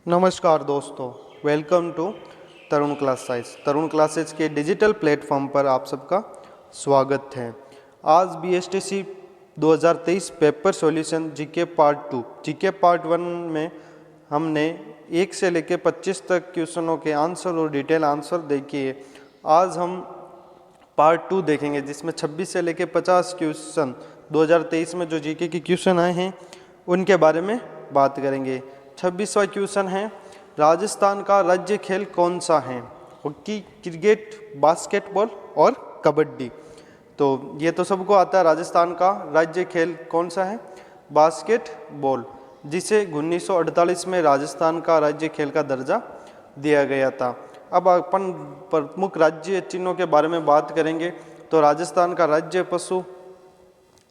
नमस्कार दोस्तों, welcome to Tarun classes. Tarun classes के डिजिटल प्लेटफॉर्म पर आप सबका स्वागत है। आज BSTC 2023 paper solution GK part 2 GK part 1 में हमने 1 से लेकर 25 तक क्वेश्चनों के आंसर और डिटेल आंसर देखिए। आज हम पार्ट 2 देखेंगे जिसमें 26 से लेकर 50 क्वेश्चन 2023 में जो जीके के क्वेश्चन आए हैं उनके बारे में बात करेंगे। 26वां क्वेश्चन है, राजस्थान का राज्य खेल कौन सा है? हॉकी, क्रिकेट, बास्केटबॉल और कबड्डी। तो ये तो सबको आता है, राजस्थान का राज्य खेल कौन सा है? बास्केटबॉल, जिसे 1948 में राजस्थान का राज्य खेल का दर्जा दिया गया था। अब अपन प्रमुख राज्य चिन्हों के बारे में बात करेंगे। तो राजस्थान का राज्य पशु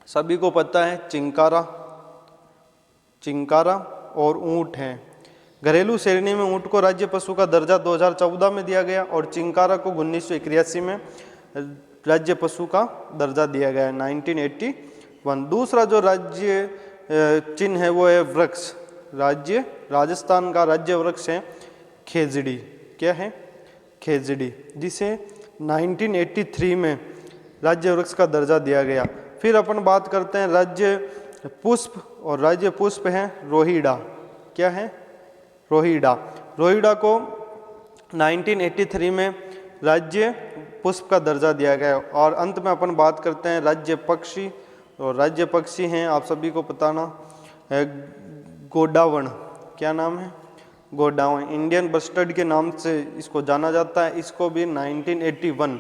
सभी को पता है, चिंकारा और ऊंट हैं। घरेलू श्रेणी में ऊंट को राज्य पशु का दर्जा 2014 में दिया गया और चिंकारा को 1981 में राज्य पशु का दर्जा दिया गया 1981। दूसरा जो राज्य चिन्ह है वो है वृक्ष। राजस्थान का राज्य वृक्ष है खेजड़ी। क्या है? खेजड़ी, जिसे 1983 में राज्य वृक्ष का दर्जा दिया गया। फिर अपन बात करते हैं राज्य पुष्प, और राज्य पुष्प है रोहिड़ा। क्या है? रोहिड़ा। रोहिड़ा को 1983 में राज्य पुष्प का दर्जा दिया गया। और अंत में अपन बात करते हैं राज्य पक्षी, और राज्य पक्षी हैं आप सभी को बताना है गोडावण। क्या नाम है? गोडावण। इंडियन बस्टर्ड के नाम से इसको जाना जाता है। इसको भी 1981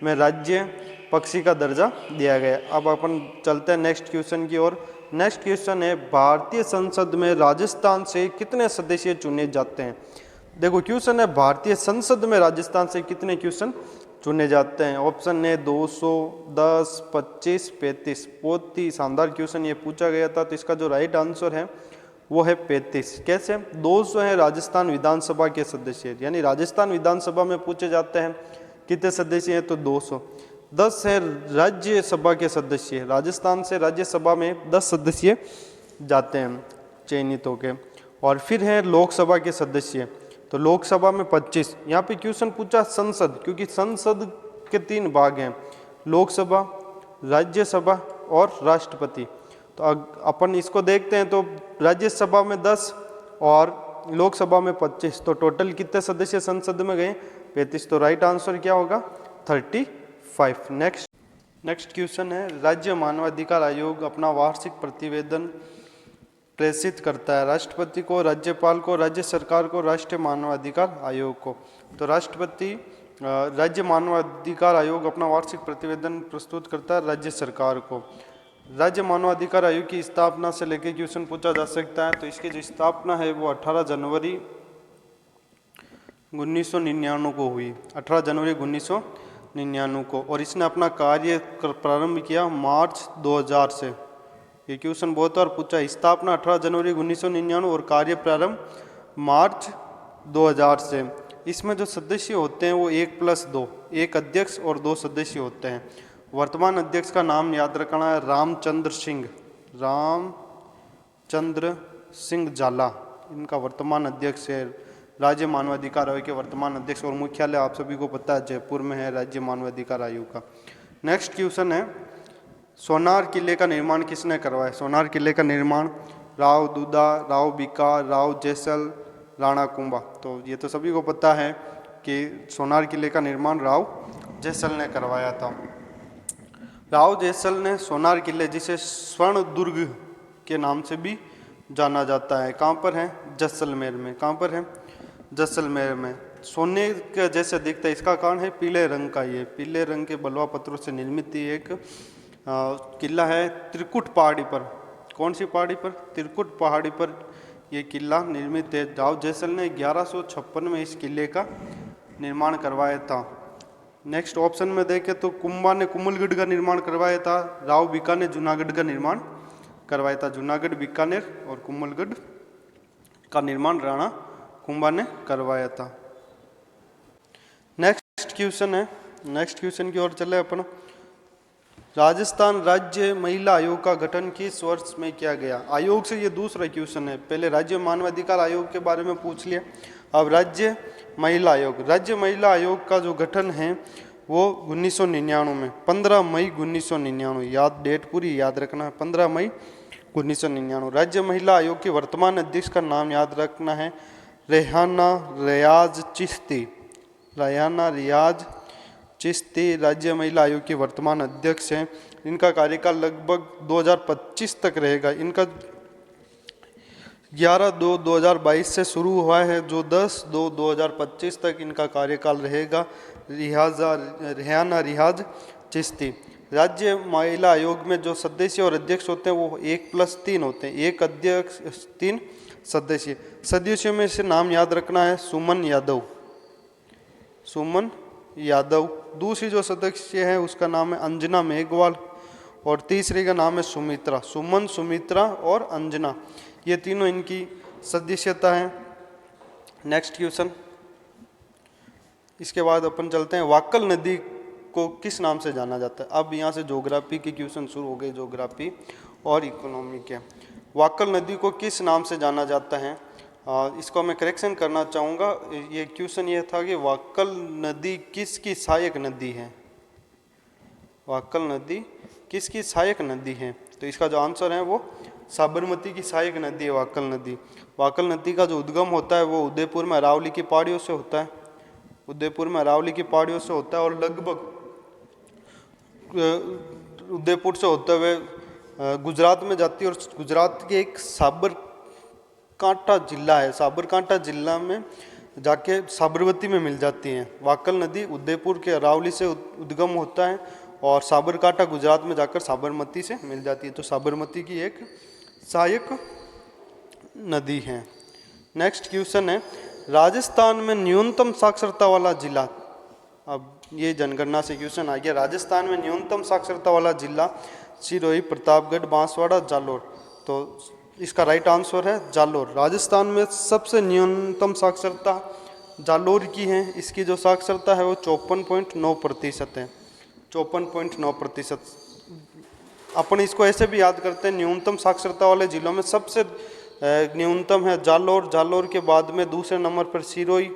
में राज्य पक्षी का दर्जा दिया गया। अब अपन चलते हैं नेक्स्ट क्वेश्चन की ओर। नेक्स्ट क्वेश्चन है, भारतीय संसद में राजस्थान से कितने सदस्य चुने जाते हैं? देखो क्वेश्चन है, भारतीय संसद में राजस्थान से कितने क्वेश्चन चुने जाते हैं? ऑप्शन है 200, 10, 25, 35। बहुत ही शानदार क्वेश्चन ये पूछा गया था। तो इसका जो राइट आंसर है वो है 35। कैसे? 200 है राजस्थान विधानसभा के सदस्य, यानी राजस्थान विधानसभा में पूछे जाते हैं कितने सदस्य हैं, तो 200। 10 है राज्यसभा के सदस्य, राजस्थान से राज्यसभा में 10 सदस्य जाते हैं चयनित होके। और फिर है लोकसभा के सदस्य, तो लोकसभा में 25। यहाँ पे क्वेश्चन पूछा संसद, क्योंकि संसद के 3 भाग हैं, लोकसभा, राज्यसभा और राष्ट्रपति। तो अपन इसको देखते हैं, तो राज्यसभा में 10 और लोकसभा में 25, तो टोटल कितने सदस्य संसद में गए? 35। तो राइट आंसर क्या होगा? 35। नेक्स्ट क्वेश्चन है, राज्य मानवाधिकार आयोग अपना वार्षिक प्रतिवेदन प्रेषित करता है राष्ट्रपति को, राज्यपाल को, राज्य सरकार को, राष्ट्रीय मानवाधिकार आयोग को। तो राज्य मानवाधिकार आयोग अपना वार्षिक प्रतिवेदन प्रस्तुत करता है राज्य सरकार को। राज्य मानवाधिकार आयोग की स्थापना से लेकर क्वेश्चन पूछा जा सकता है। तो इसकी जो स्थापना है वो 18 जनवरी 1999 को हुई, 18 जनवरी 1999 को। और इसने अपना कार्य प्रारंभ किया मार्च 2000 से। ये क्वेश्चन बहुत बार पूछा है। स्थापना 18 जनवरी 1999 और कार्य प्रारंभ मार्च 2000 से। इसमें जो सदस्य होते हैं वो 1+2, एक अध्यक्ष और 2 सदस्य होते हैं। वर्तमान अध्यक्ष का नाम याद रखना है रामचंद्र सिंह झाला, इनका वर्तमान अध्यक्ष है। राज्य मानवाधिकार आयोग के वर्तमान अध्यक्ष, और मुख्यालय आप सभी को पता है जयपुर में है राज्य मानवाधिकार आयोग का। नेक्स्ट क्वेश्चन है, सोनार किले का निर्माण किसने करवाया? सोनार किले का निर्माण राव दूधा, राव बीका, राव जैसल, राणा कुंभा। तो ये तो सभी को पता है कि सोनार किले का निर्माण राव जैसल ने करवाया था। राव जैसल ने सोनार किले, जिसे स्वर्ण दुर्ग के नाम से भी जाना जाता है, कहाँ पर है? जैसलमेर में। कहाँ पर है? जैसलमेर में। सोने के जैसे दिखता है, इसका कारण है पीले रंग का। ये पीले रंग के बलुआ पत्थरों से निर्मित एक किला है त्रिकुट पहाड़ी पर। कौन सी पहाड़ी पर? त्रिकुट पहाड़ी पर यह किला निर्मित है। राव जैसल ने 1156 में इस किले का निर्माण करवाया था। नेक्स्ट ऑप्शन में देखें तो कुंभा ने कुमलगढ़ का निर्माण करवाया था, राव बीका ने जूनागढ़ का निर्माण करवाया था। जूनागढ़, बीकानेर और कुमलगढ़ का निर्माण राणा कुंभा ने करवाया था। नेक्स्ट क्वेश्चन है, नेक्स्ट क्वेश्चन की ओर चले अपन। राजस्थान राज्य महिला आयोग का गठन किस वर्ष में किया गया? आयोग से ये दूसरा क्वेश्चन है। पहले राज्य मानवाधिकार आयोग के बारे में पूछ लिया, अब राज्य महिला आयोग। राज्य महिला आयोग का जो गठन है वो 1999 में, 15 मई 1999, याद डेट पूरी याद रखना है, 15 मई 1999। राज्य महिला आयोग के वर्तमान अध्यक्ष का नाम याद रखना है, रेहाना रियाज चिश्ती। रेहाना रियाज चिश्ती राज्य महिला आयोग के वर्तमान अध्यक्ष हैं। इनका कार्यकाल लगभग 2025 तक रहेगा। इनका 11/2/2022 से शुरू हुआ है, जो 10/2/2025 तक इनका कार्यकाल रहेगा। रेहाना रियाज चिश्ती। राज्य महिला आयोग में जो सदस्य और अध्यक्ष होते हैं वो 1+3 होते हैं, 1 अध्यक्ष 3 सदस्य। सदस्यों में से नाम याद रखना है, सुमन यादव, सुमन यादव। दूसरी जो सदस्य है उसका नाम है अंजना मेघवाल, और तीसरी का नाम है सुमित्रा। सुमन, सुमित्रा और अंजना, ये तीनों इनकी सदस्यता है। Next question. इसके बाद अपन चलते हैं, वाक्कल नदी को किस नाम से जाना जाता है? अब यहाँ से ज्योग्राफी के क्वेश्चन शुरू हो गए, ज्योग्राफी और इकोनॉमी के। वाक्कल नदी को किस नाम से जाना जाता है? इसको मैं करेक्शन करना चाहूँगा। ये क्वेश्चन ये था कि वाक्कल नदी किसकी सहायक नदी है? वाक्कल नदी किसकी सहायक नदी है? तो इसका जो आंसर है वो साबरमती की सहायक नदी है वाक्कल नदी। वाक्कल नदी का जो उद्गम होता है वो उदयपुर में अरावली की पहाड़ियों से होता है, उदयपुर में अरावली की पहाड़ियों से होता है, और लगभग उदयपुर से होते हुए गुजरात में जाती है, और गुजरात के एक साबरकांठा जिला है, साबरकांठा जिला में जाके साबरमती में मिल जाती हैं। वाक्कल नदी उदयपुर के अरावली से उद्गम होता है और साबरकांठा गुजरात में जाकर साबरमती से मिल जाती है। तो साबरमती की एक सहायक नदी है। नेक्स्ट क्वेश्चन है, राजस्थान में न्यूनतम साक्षरता वाला जिला। अब ये जनगणना से क्वेश्चन आ गया। राजस्थान में न्यूनतम साक्षरता वाला जिला सिरोही, प्रतापगढ़, बांसवाड़ा, जालोर। तो इसका राइट आंसर है जालोर। राजस्थान में सबसे न्यूनतम साक्षरता जालोर की है। इसकी जो साक्षरता है वो 54.9% है, 54.9%। अपन इसको ऐसे भी याद करते हैं, न्यूनतम साक्षरता वाले जिलों में सबसे न्यूनतम है जालोर, जालोर के बाद में दूसरे नंबर पर सिरोही,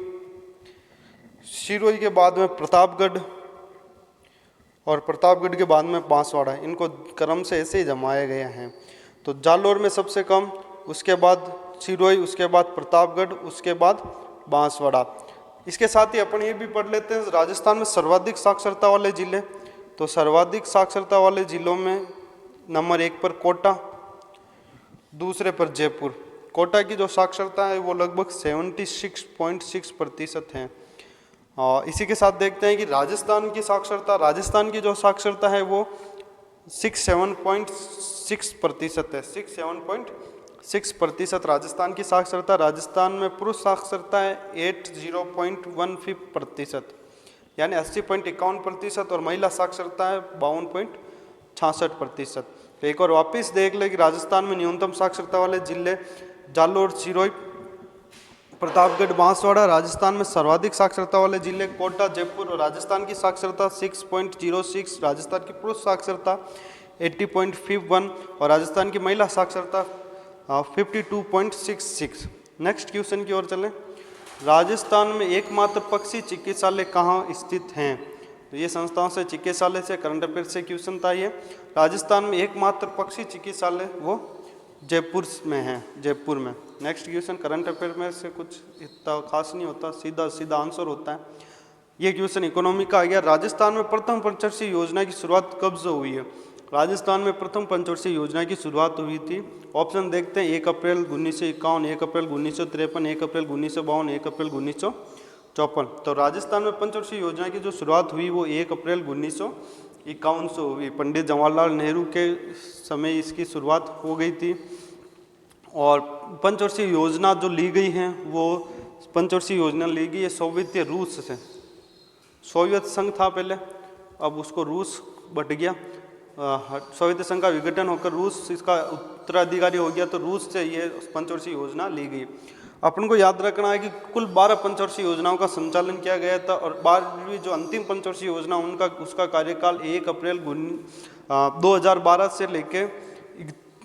सिरोही के बाद में प्रतापगढ़, और प्रतापगढ़ के बाद में बांसवाड़ा। इनको क्रम से ऐसे ही जमाया गया है। तो जालोर में सबसे कम, उसके बाद सिरोही, उसके बाद प्रतापगढ़, उसके बाद बांसवाड़ा। इसके साथ ही अपन ये भी पढ़ लेते हैं राजस्थान में सर्वाधिक साक्षरता वाले जिले। तो सर्वाधिक साक्षरता वाले जिलों में नंबर 1 पर कोटा, दूसरे पर जयपुर। कोटा की जो साक्षरता है वो लगभग 76.6% है। इसी के साथ देखते हैं कि राजस्थान की साक्षरता, राजस्थान की जो साक्षरता है वो 67.6% है, 67.6% राजस्थान की साक्षरता। राजस्थान में पुरुष साक्षरता है 80.15%, यानी 80.51%, और महिला साक्षरता है 52.66%। तो एक और वापस देख ले कि राजस्थान में न्यूनतम साक्षरता वाले जिले जालोर, सिरोही, प्रतापगढ़, बांसवाड़ा। राजस्थान में सर्वाधिक साक्षरता वाले जिले कोटा, जयपुर। और राजस्थान की साक्षरता 6.06, राजस्थान की पुरुष साक्षरता 80.51, और राजस्थान की महिला साक्षरता 52.66। नेक्स्ट क्वेश्चन की ओर चलें। राजस्थान में एकमात्र पक्षी चिकित्सालय कहाँ स्थित हैं? तो ये संस्थाओं से, चिकित्सालय से, करंट अफेयर से क्वेश्चन था ये। राजस्थान में एकमात्र पक्षी चिकित्सालय वो जयपुर में है, जयपुर में। नेक्स्ट क्वेश्चन, करंट अफेयर में से कुछ इतना खास नहीं होता, सीधा सीधा आंसर होता है। ये क्वेश्चन इकोनॉमी का आ गया। राजस्थान में प्रथम पंचवर्षीय योजना की शुरुआत कब से हुई है? राजस्थान में प्रथम पंचवर्षीय योजना की शुरुआत हुई थी। ऑप्शन देखते हैं, 1 अप्रैल 1951, 1 अप्रैल 1953, 1 अप्रैल 1952, 1 अप्रैल 1954। तो राजस्थान में पंचवर्षीय योजना की जो शुरुआत हुई वो 1 अप्रैल 1951 से हुई। पंडित जवाहरलाल नेहरू के समय इसकी शुरुआत हो गई थी। और पंचवर्षीय योजना जो ली गई है वो पंचवर्षीय योजना ली गई है सोवियत रूस से। सोवियत संघ था पहले, अब उसको रूस बट गया, सोवियत संघ का विघटन होकर रूस इसका उत्तराधिकारी हो गया, तो रूस से ये पंचवर्षीय योजना ली गई। अपन को याद रखना है कि कुल 12 पंचवर्षीय योजनाओं का संचालन किया गया था, और 12वीं जो अंतिम पंचवर्षीय योजना उसका कार्यकाल 1 अप्रैल 2012 से लेके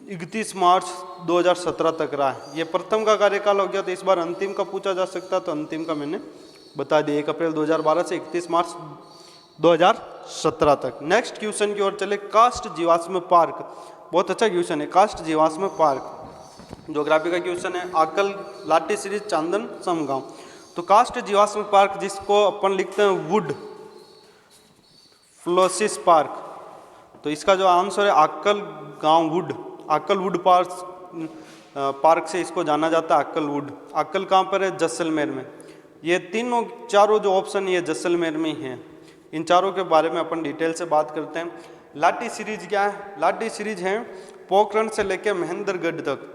31 मार्च 2017 तक रहा है। ये प्रथम का कार्यकाल हो गया, तो इस बार अंतिम का पूछा जा सकता, तो अंतिम का मैंने बता दिया, 1 अप्रैल 2012 से 31 मार्च 2017 तक। नेक्स्ट क्वेश्चन की ओर चले, कास्ट जीवाश्म पार्क, बहुत अच्छा क्वेश्चन है। कास्ट जीवाश्म पार्क ज्योग्राफी का क्वेश्चन है। आकल, लाठी सीरीज, चांदन, समगांव। तो कास्ट जीवाश्म पार्क जिसको अपन लिखते हैं वुड फ्लोसिस पार्क, तो इसका जो आंसर है आकल गांव वुड, आकल वुड पार्क से इसको जाना जाता है, आकल वुड। आकल कहाँ पर है? जैसलमेर में। ये तीनों चारों जो ऑप्शन ये जैसलमेर में ही हैं। इन चारों के बारे में अपन डिटेल से बात करते हैं। लाठी सीरीज क्या है? लाठी सीरीज है पोखरण से लेकर महेंद्रगढ़ तक,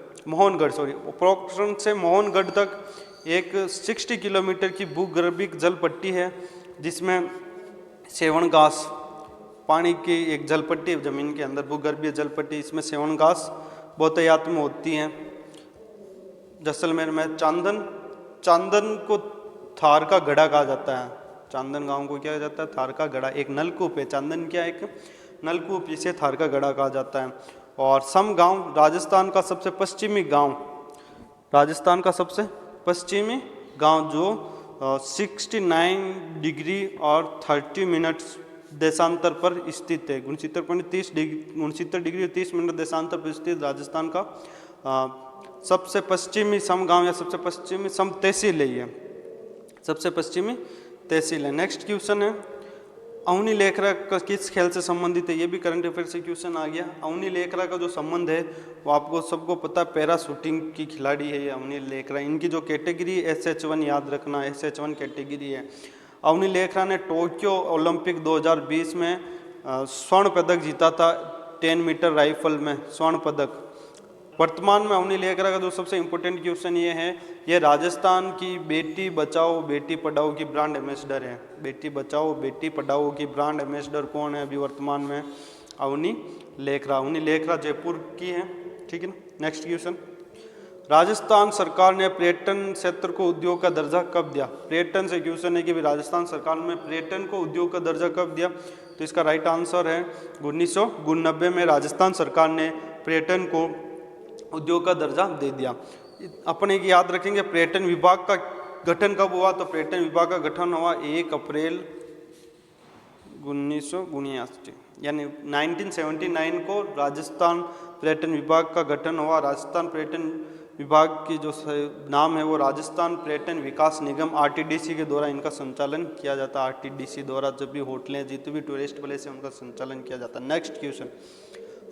पोखरण से मोहनगढ़ तक एक 60 किलोमीटर की भूगर्भिक जल पट्टी है, जिसमें सेवन घास, पानी की एक जल पट्टी जमीन के अंदर, भूगर्भीय जल पट्टी, इसमें सेवन घास बहुतायत में होती हैं। जैसलमेर में चांदन को थार का गढ़ा कहा जाता है। चांदन गांव को क्या कहा जाता है? थार का गढ़ा। एक नलकूप है, चांदन क्या एक नलकूप, इसे थार का गढ़ा कहा जाता है। और समगांव राजस्थान का सबसे पश्चिमी गांव, राजस्थान का सबसे पश्चिमी गांव जो 69 डिग्री और 30 मिनट्स देशांतर पर स्थित है। 69 डिग्री और 30 मिनट देशांतर पर स्थित राजस्थान का सबसे पश्चिमी समगांव या सबसे पश्चिमी सम तहसील है, ये सबसे पश्चिमी तहसील है। नेक्स्ट क्वेश्चन है, अवनी लेखरा का किस खेल से संबंधित है? ये भी करंट अफेयर से क्वेश्चन आ गया। अवनी लेखरा का जो संबंध है वो आपको सबको पता, पैरा शूटिंग की खिलाड़ी है ये अवनी लेखरा। इनकी जो कैटेगरी SH1 याद रखना, SH1 कैटेगरी है। अवनी लेखरा ने टोक्यो ओलंपिक 2020 में स्वर्ण पदक जीता था, 10 मीटर राइफल में स्वर्ण पदक। वर्तमान में अवनी लेखरा का जो सबसे इम्पोर्टेंट क्वेश्चन ये है, ये राजस्थान की बेटी बचाओ बेटी पढ़ाओ की ब्रांड एम्बेसडर है। बेटी बचाओ बेटी पढ़ाओ की ब्रांड एम्बेसडर कौन है अभी वर्तमान में? अवनी लेखरा। अवनी लेखरा जयपुर की है, ठीक है ना। नेक्स्ट क्वेश्चन, राजस्थान सरकार ने पर्यटन क्षेत्र को उद्योग का दर्जा कब दिया? पर्यटन से क्वेश्चन है कि राजस्थान सरकार ने पर्यटन को उद्योग का दर्जा कब दिया? तो इसका राइट आंसर है 1999 में राजस्थान सरकार ने पर्यटन को उद्योग का दर्जा दे दिया। अपन एक याद रखेंगे, पर्यटन विभाग का गठन कब हुआ? तो पर्यटन विभाग का गठन हुआ 1 अप्रैल 1979, यानी 1979 को राजस्थान पर्यटन विभाग का गठन हुआ। राजस्थान पर्यटन विभाग की जो नाम है वो राजस्थान पर्यटन विकास निगम RTDC के द्वारा इनका संचालन किया जाता है। RTDC द्वारा जब भी होटलें, जितने भी टूरिस्ट प्लेस है उनका संचालन किया जाता है। Next question,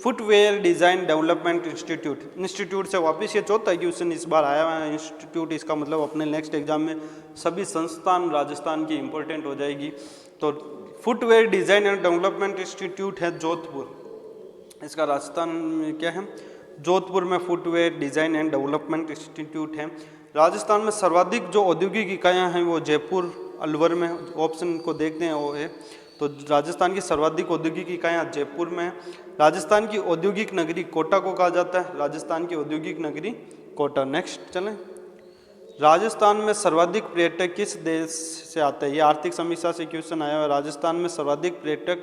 footwear design development institute से वापस ये चौथा क्वेश्चन इस बार आया हुआ है। इंस्टीट्यूट, इसका मतलब अपने नेक्स्ट एग्जाम में सभी संस्थान राजस्थान की इंपॉर्टेंट हो जाएगी। तो footwear design and development institute है जोधपुर, इसका राजस्थान में क्या है? जोधपुर में footwear design and development institute है। राजस्थान में सर्वाधिक जो औद्योगिक इकाइयाँ हैं वो जयपुर, अलवर में, ऑप्शन को देखते हैं वो है। तो राजस्थान की सर्वाधिक औद्योगिक इकाइयाँ जयपुर में। राजस्थान की औद्योगिक नगरी कोटा को कहा जाता है, राजस्थान की औद्योगिक नगरी कोटा। नेक्स्ट चलें, राजस्थान में सर्वाधिक पर्यटक किस देश से आते हैं? ये आर्थिक समीक्षा से क्वेश्चन आया है। राजस्थान में सर्वाधिक पर्यटक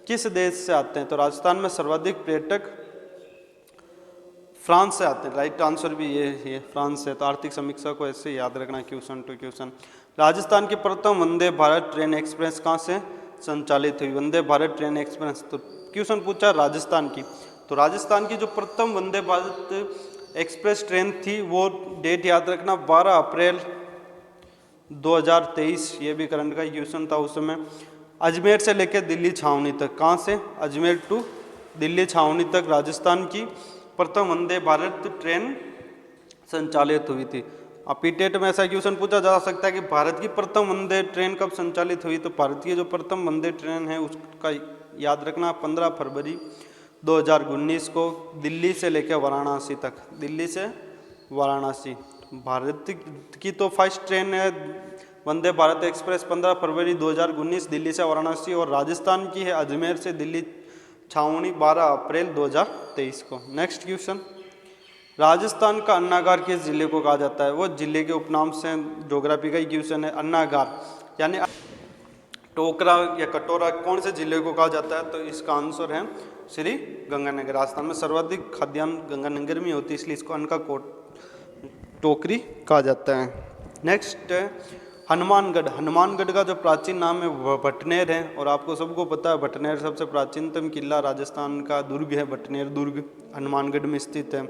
किस देश से आते हैं? तो राजस्थान में सर्वाधिक पर्यटक फ्रांस से आते हैं। राइट आंसर भी ये है, फ्रांस से। तो आर्थिक समीक्षा को ऐसे याद रखना क्वेश्चन टू क्वेश्चन। राजस्थान की प्रथम वंदे भारत ट्रेन एक्सप्रेस कहाँ से संचालित हुई? वंदे भारत ट्रेन एक्सप्रेस, तो क्वेश्चन पूछा राजस्थान की। तो राजस्थान की जो प्रथम वंदे भारत एक्सप्रेस ट्रेन थी वो डेट याद रखना 12 अप्रैल 2023। ये भी करंट का क्वेश्चन था उस समय। अजमेर से लेकर दिल्ली छावनी तक, कहाँ से? अजमेर टू दिल्ली छावनी तक राजस्थान की प्रथम वंदे भारत ट्रेन संचालित हुई थी। अब पीटेट में ऐसा क्वेश्चन पूछा जा सकता है कि भारत की प्रथम वंदे ट्रेन कब संचालित हुई? तो भारत की जो प्रथम वंदे ट्रेन है उसका याद रखना 15 फरवरी 2019 को दिल्ली से लेकर वाराणसी तक, दिल्ली से वाराणसी। भारत की तो फर्स्ट ट्रेन है वंदे भारत एक्सप्रेस 15 फरवरी 2019 दिल्ली से वाराणसी, और राजस्थान की है अजमेर से दिल्ली छावनी 12 अप्रैल 2023 को। नेक्स्ट क्वेश्चन, राजस्थान का अन्नागार किस जिले को कहा जाता है? वो जिले के उपनाम से ज्योग्राफी का ही क्वेश्चन है। अन्नागार यानी टोकरा या कटोरा कौन से जिले को कहा जाता है? तो इसका आंसर है श्री गंगानगर। राजस्थान में सर्वाधिक खाद्यान्न गंगानगर में होती है, इसलिए इसको अन्न का टोकरी कहा जाता है। नेक्स्ट है हनुमानगढ़। हनुमानगढ़ का जो प्राचीन नाम है वह भटनेर है, और आपको सबको पता है भटनेर सबसे प्राचीनतम किला राजस्थान का दुर्ग है। भटनेर दुर्ग हनुमानगढ़ में स्थित है।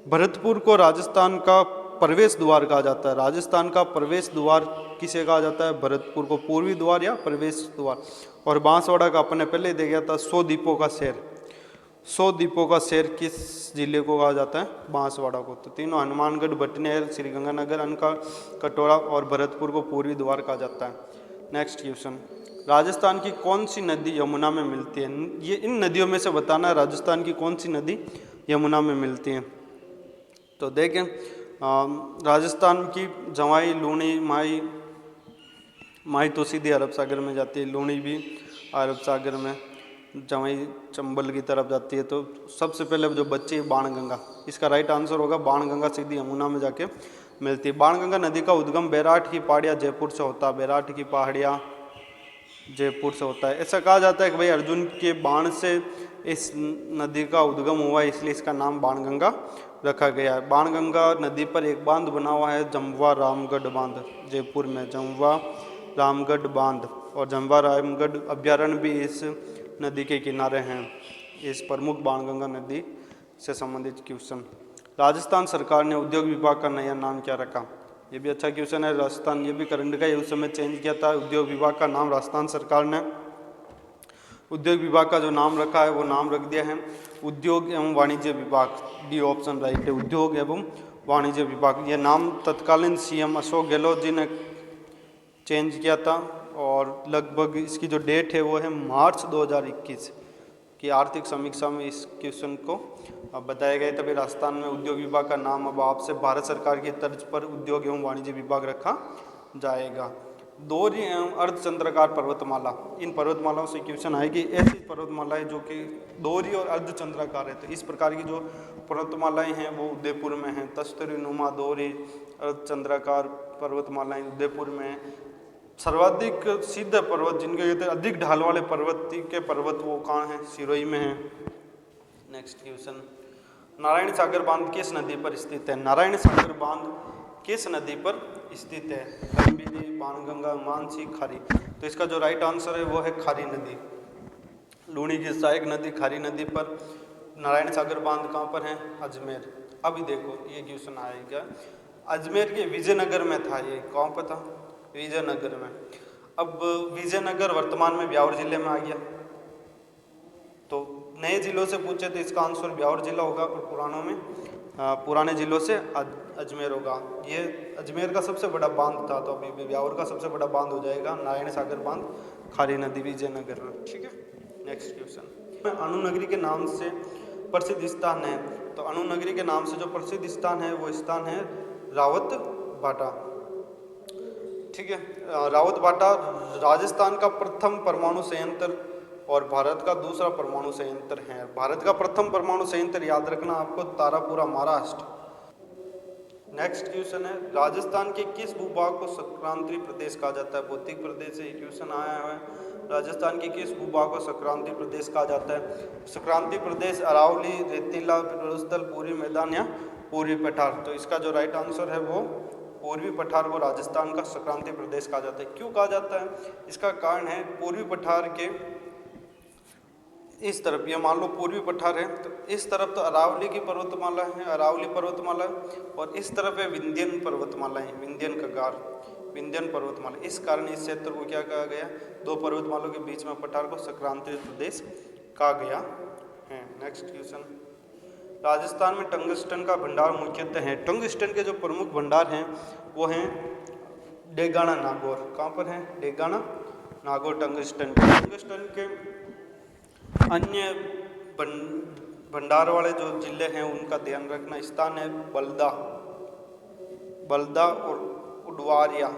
भरतपुर को राजस्थान का प्रवेश द्वार कहा जाता है। राजस्थान का प्रवेश द्वार किसे कहा जाता है? भरतपुर को पूर्वी द्वार या प्रवेश द्वार। और बांसवाड़ा का अपन ने पहले देखा था 100 द्वीपों का शहर। 100 द्वीपों का शहर किस जिले को कहा जाता है? बांसवाड़ा को। तो तीनों हनुमानगढ़, भटनेर, श्री गंगानगर, अनका कटोरा और भरतपुर को पूर्वी द्वार कहा जाता है। नेक्स्ट क्वेश्चन, राजस्थान की कौन सी नदी यमुना में मिलती है? ये इन नदियों में से बताना है राजस्थान की कौन सी नदी यमुना में मिलती है। तो देखें राजस्थान की जवाई, लूणी, माई तो सीधे अरब सागर में जाती है, लूणी भी अरब सागर में, जवाई चंबल की तरफ जाती है। तो सबसे पहले जो बच्ची है बाणगंगा, इसका राइट आंसर होगा बाणगंगा सीधी यमुना में जाके मिलती है। बाणगंगा नदी का उद्गम बैराठ की पहाड़ियाँ जयपुर से होता है। बैराठ की पहाड़ियाँ जयपुर से होता है। ऐसा कहा जाता है कि भाई अर्जुन के बाण से इस नदी का उद्गम हुआ है, इसलिए इसका नाम बाणगंगा रखा गया है। बाणगंगा नदी पर एक बांध बना हुआ है, जमवा रामगढ़ बांध, जयपुर में जमवा रामगढ़ बांध। और जमवा रामगढ़ अभ्यारण्य भी इस नदी के किनारे हैं। इस प्रमुख बाणगंगा नदी से संबंधित क्वेश्चन। राजस्थान सरकार ने उद्योग विभाग का नया नाम क्या रखा? ये भी अच्छा क्वेश्चन है। राजस्थान, ये भी करंट का, उस समय चेंज किया था उद्योग विभाग का नाम। राजस्थान सरकार ने उद्योग विभाग का जो नाम रखा है वो नाम रख दिया है उद्योग एवं वाणिज्य विभाग। डी ऑप्शन राइट है, उद्योग एवं वाणिज्य विभाग। ये नाम तत्कालीन सीएम अशोक गहलोत जी ने चेंज किया था, और लगभग इसकी जो डेट है वो है मार्च 2021 की आर्थिक समीक्षा में इस क्वेश्चन को बताया गया। तभी राजस्थान में उद्योग विभाग का नाम अब आपसे भारत सरकार की तर्ज पर उद्योग एवं वाणिज्य विभाग रखा जाएगा। दोहरी एवं अर्धचंद्राकार पर्वतमाला, इन पर्वतमालाओं से क्वेश्चन आएगी। ऐसी पर्वतमालाएं जो कि दोहरी और अर्धचंद्राकार है, तो इस प्रकार की जो पर्वतमालाएं हैं वो उदयपुर में हैं। तस्तरी नुमा दोहरी अर्धचंद्राकार पर्वतमालाएं उदयपुर में हैं। सर्वाधिक सीधे पर्वत जिनके कहते हैं अधिक ढाल वाले पर्वत वो कहाँ हैं? सिरोही में हैं। नेक्स्ट क्वेश्चन, नारायण सागर बांध किस नदी पर स्थित है? नारायण सागर बांध किस नदी पर स्थित है? लंबिनी, बाणगंगा, मानसी, खारी। तो इसका जो राइट आंसर है वो है खारी नदी। लूणी की सहायक नदी खारी नदी पर नारायण सागर बांध कहाँ पर है? अजमेर। अभी देखो ये क्वेश्चन आएगा, अजमेर के विजयनगर में था। ये कहाँ पर था? विजयनगर में। अब विजयनगर वर्तमान में ब्यावर जिले में आ गया। तो नए जिलों से पूछे तो इसका आंसर ब्यावर जिला होगा, और पुराने जिलों से अजमेर होगा। ये अजमेर का सबसे बड़ा बांध था, तो अभी ब्यावर का सबसे बड़ा बांध हो जाएगा नारायण सागर बांध, खारी नदी, विजयनगर में। ठीक है, नेक्स्ट क्वेश्चन, अणुनगरी के नाम से प्रसिद्ध स्थान है। तो अणुनगरी के नाम से जो प्रसिद्ध स्थान है वो स्थान है रावत बाटा। ठीक है, रावत बाटा राजस्थान का प्रथम परमाणु संयंत्र और भारत का दूसरा परमाणु संयंत्र है। भारत का प्रथम परमाणु संयंत्र याद रखना आपको, तारापुरा, महाराष्ट्र। नेक्स्ट क्वेश्चन है, राजस्थान के किस भूभाग को संक्रांति प्रदेश कहा जाता है? भौतिक प्रदेश से क्वेश्चन आया है। राजस्थान के किस भूभाग को संक्रांति प्रदेश कहा जाता है? संक्रांति प्रदेश अरावली, रेतीला स्थल, पूर्वी मैदान या पूर्वी पठार। तो इसका जो राइट आंसर है वो पूर्वी पठार को राजस्थान का संक्रांति प्रदेश कहा जाता है। क्यों कहा जाता है? इसका कारण है पूर्वी पठार के इस तरफ, ये मान लो पूर्वी पठार है, तो इस तरफ तो अरावली की पर्वतमाला है, अरावली पर्वतमाला, और इस तरफ है विंध्यन पर्वतमाला है, विंध्यन कगार, विंध्यन पर्वतमाला। इस कारण इस क्षेत्र को क्या कहा गया? दो पर्वतमालों के बीच में पठार को संक्रांति प्रदेश कहा गया है। नेक्स्ट क्वेश्चन, राजस्थान में टंगस्टन का भंडार मुख्यतः है। टंगस्टन के जो प्रमुख भंडार हैं वो हैं डेगाना, नागौर। कहाँ पर है? डेगाना, नागौर टंगस्टन। टंगस्टन के अन्य भंडार वाले जो जिले हैं उनका ध्यान रखना। स्थान है बलदा और उडवारिया,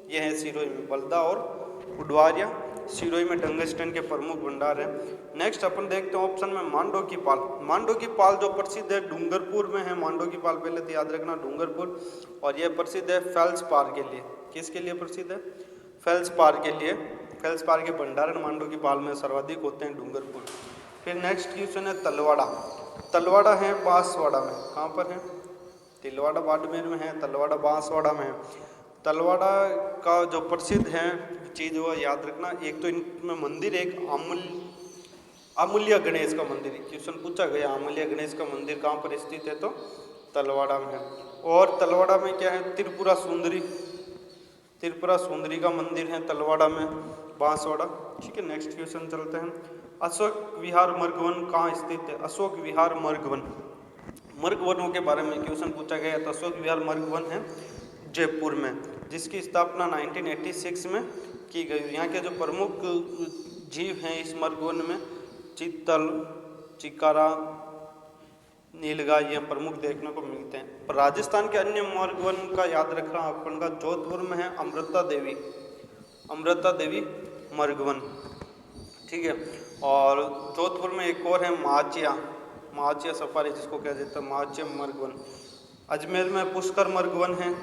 ये है सिरोही में। बलदा और उडवारिया सिरोही में टंगस्टन के प्रमुख भंडार है। नेक्स्ट अपन देखते हैं ऑप्शन में मांडो की पाल। मांडो की पाल जो प्रसिद्ध है डूंगरपुर में है। मांडो की पाल पहले तो याद रखना डूंगरपुर, और यह प्रसिद्ध है फेल्सपार के लिए। किसके लिए प्रसिद्ध है? फेल्सपार के लिए। फेल्सपार के भंडारण मांडो की पाल में सर्वाधिक होते हैं डूंगरपुर। फिर नेक्स्ट क्वेश्चन है तलवाड़ा। तलवाड़ा है बांसवाड़ा में, कहाँ पर है? तिलवाड़ा बाड़मेर में है, तलवाड़ा बांसवाड़ा में है। तलवाड़ा का जो प्रसिद्ध है चीज़ वो याद रखना, एक तो इनमें मंदिर, एक अमूल्य गणेश का मंदिर। क्वेश्चन पूछा गया अमूल्य गणेश का मंदिर कहाँ पर स्थित है, तो तलवाड़ा में है। और तलवाड़ा में क्या है? त्रिपुरा सुंदरी, त्रिपुरा सुंदरी का मंदिर है तलवाड़ा में, बांसवाड़ा। ठीक है, नेक्स्ट क्वेश्चन चलते हैं। अशोक विहार मर्गवन कहाँ स्थित है? अशोक विहार मर्गवन, मर्गवनों के बारे में क्वेश्चन पूछा गया। तो अशोक विहार मर्गवन है जयपुर में, जिसकी स्थापना 1986 में की गई। यहाँ के जो प्रमुख जीव हैं इस मर्गवन में चीतल, चिकारा, नीलगाय, ये प्रमुख देखने को मिलते हैं। पर राजस्थान के अन्य मर्गवन का याद रखना अपन का, जोधपुर में है अमृता देवी, अमृता देवी मर्गवन। ठीक है, और जोधपुर में एक और है माचिया, माचिया सफारी जिसको कहा जाता है, माचिया मर्गवन। अजमेर में पुष्कर मर्गवन है,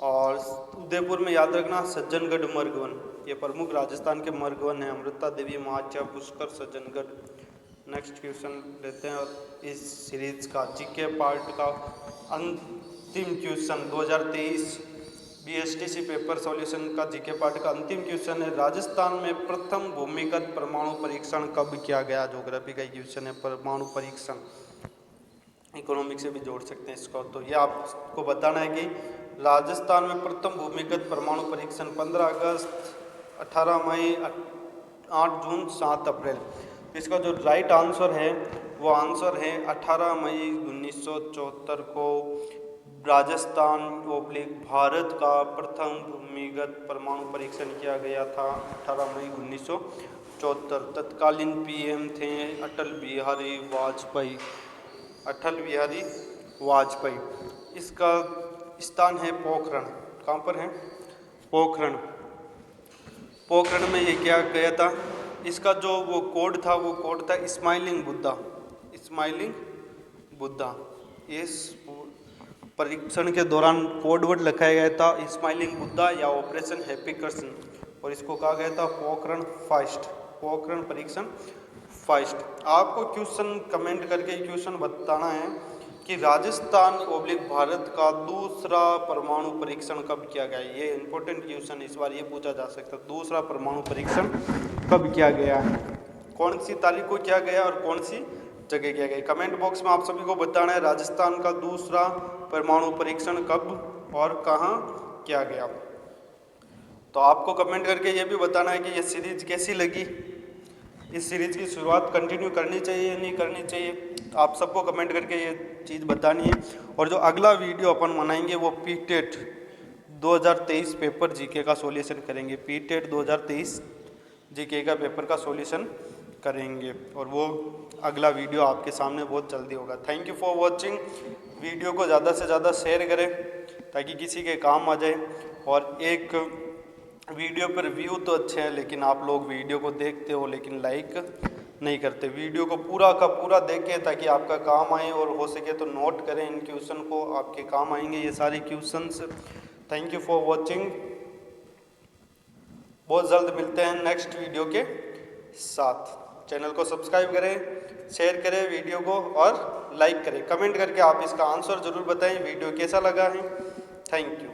और उदयपुर में याद रखना सज्जनगढ़ मर्गवन। ये प्रमुख राजस्थान के मर्गवन हैं, अमृता देवी, माचिया, पुष्कर, सज्जनगढ़। नेक्स्ट क्वेश्चन लेते हैं इस सीरीज का जीके पार्ट का अंतिम क्वेश्चन 2023 बीएसटीसी पेपर सॉल्यूशन का जीके पार्ट का अंतिम क्वेश्चन है। राजस्थान में प्रथम भूमिगत परमाणु परीक्षण कब किया गया? ज्योग्राफी का क्वेश्चन है, परमाणु परीक्षण। इकोनॉमिक से भी जोड़ सकते हैं इसको। तो ये आपको बताना है कि राजस्थान में प्रथम भूमिगत परमाणु परीक्षण 15 अगस्त, 18 मई, 8 जून, 7 अप्रैल। इसका जो राइट आंसर है वो आंसर है 18 मई 1974 को राजस्थान ओब्लिक भारत का प्रथम भूमिगत परमाणु परीक्षण किया गया था, 18 मई 1974। तत्कालीन पीएम थे अटल बिहारी वाजपेयी, अटल बिहारी वाजपेयी। इसका स्थान है पोखरण, कहाँ पर है? पोखरण। पोखरण में ये क्या गया था? इसका जो वो कोड था वो कोड था स्माइलिंग बुद्धा, स्माइलिंग बुद्धा। इस परीक्षण के दौरान कोड वर्ड लिखाया गया था स्माइलिंग बुद्धा या ऑपरेशन हैप्पी कृष्ण, और इसको कहा गया था पोखरण फर्स्ट, पोखरण परीक्षण फर्स्ट। आपको क्वेश्चन कमेंट करके क्वेश्चन बताना है कि राजस्थान ओब्लिक भारत का दूसरा परमाणु परीक्षण कब किया गया। ये इंपॉर्टेंट क्वेश्चन इस बार ये पूछा जा सकता है, दूसरा परमाणु परीक्षण कब किया गया है, कौन सी तारीख को किया गया और कौन सी जगह किया गया। कमेंट बॉक्स में आप सभी को बताना है राजस्थान का दूसरा परमाणु परीक्षण कब और कहाँ किया गया। तो आपको कमेंट करके ये भी बताना है कि ये सीरीज कैसी लगी, इस सीरीज की शुरुआत कंटिन्यू करनी चाहिए या नहीं करनी चाहिए। आप सबको कमेंट करके ये चीज़ बतानी है। और जो अगला वीडियो अपन बनाएंगे वो पीटेट 2023 पेपर जीके का सॉल्यूशन करेंगे, पीटेट 2023 जीके का पेपर का सॉल्यूशन करेंगे, और वो अगला वीडियो आपके सामने बहुत जल्दी होगा। Thank you for watching. Video को ज़्यादा से ज़्यादा शेयर करें ताकि किसी के काम आ जाए। और एक वीडियो पर व्यू तो अच्छे हैं, लेकिन आप लोग वीडियो को देखते हो लेकिन लाइक नहीं करते। वीडियो को पूरा का पूरा देखें ताकि आपका काम आए, और हो सके तो नोट करें इन क्वेश्चन को, आपके काम आएंगे ये सारे questions. Thank you for watching. बहुत जल्द मिलते हैं नेक्स्ट वीडियो के साथ। चैनल को सब्सक्राइब करें, शेयर करें वीडियो को और लाइक करें। कमेंट करके आप इसका आंसर ज़रूर बताएं वीडियो कैसा लगा है। Thank you.